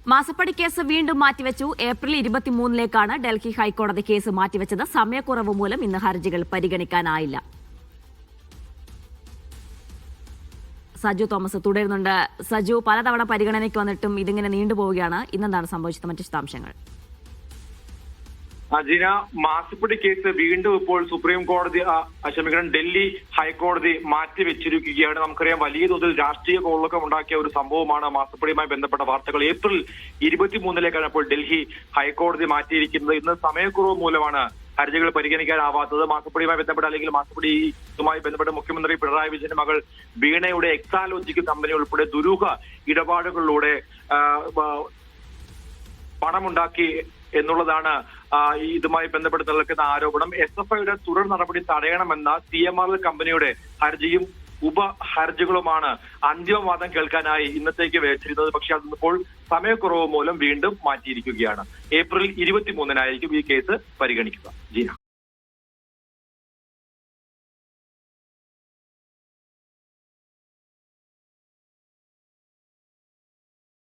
മാസപ്പടി കേസ് വീണ്ടും മാറ്റിവെച്ചു. ഏപ്രിൽ 23-ലേക്കാണ് ഡൽഹി ഹൈക്കോടതി കേസ് മാറ്റിവെച്ചത്. സമയക്കുറവ് മൂലം ഇന്ന് ഹർജികൾ പരിഗണിക്കാനായില്ല. സജു തോമസ് തുടരുന്നുണ്ട്. സജു, പലതവണ പരിഗണനയ്ക്ക് വന്നിട്ടും ഇതിങ്ങനെ നീണ്ടുപോവുകയാണ്. ഇന്നെന്താണ് സംഭവിച്ചത്? മറ്റു വിശദാംശങ്ങൾ. അജിന, മാസപ്പടി കേസ് വീണ്ടും ഇപ്പോൾ സുപ്രീം കോടതി ഡൽഹി ഹൈക്കോടതി മാറ്റിവെച്ചിരിക്കുകയാണ്. നമുക്കറിയാം, വലിയ തോതിൽ രാഷ്ട്രീയ കോളക്കം ഉണ്ടാക്കിയ ഒരു സംഭവമാണ് മാസപ്പടിയുമായി ബന്ധപ്പെട്ട വാർത്തകൾ. ഏപ്രിൽ 23-ലേക്കാണ് ഇപ്പോൾ ഡൽഹി ഹൈക്കോടതി മാറ്റിയിരിക്കുന്നത്. ഇന്ന് സമയക്കുറവ് മൂലമാണ് ഹർജികൾ പരിഗണിക്കാനാവാത്തത്. മാസപ്പടിയുമായി ബന്ധപ്പെട്ട അല്ലെങ്കിൽ മാസപ്പടിയുമായി ബന്ധപ്പെട്ട മുഖ്യമന്ത്രി പിണറായി വിജയന്റെ മകൾ വീണയുടെ എക്സാലോജിക് കമ്പനി ഉൾപ്പെടെ ദുരൂഹ ഇടപാടുകളിലൂടെ പണമുണ്ടാക്കി എന്നുള്ളതാണ് ഇതുമായി ബന്ധപ്പെട്ട് നിൽക്കുന്ന ആരോപണം. SFIയുടെ തുടർ നടപടി തടയണമെന്ന CMRL കമ്പനിയുടെ ഹർജിയും ഉപഹർജികളുമാണ് അന്തിമവാദം കേൾക്കാനായി ഇന്നത്തേക്ക് വെച്ചിരുന്നത്. പക്ഷെ അതിപ്പോൾ സമയക്കുറവ് മൂലം വീണ്ടും മാറ്റിയിരിക്കുകയാണ്. ഏപ്രിൽ 23-നായിരിക്കും ഈ കേസ് പരിഗണിക്കുക. ജീന.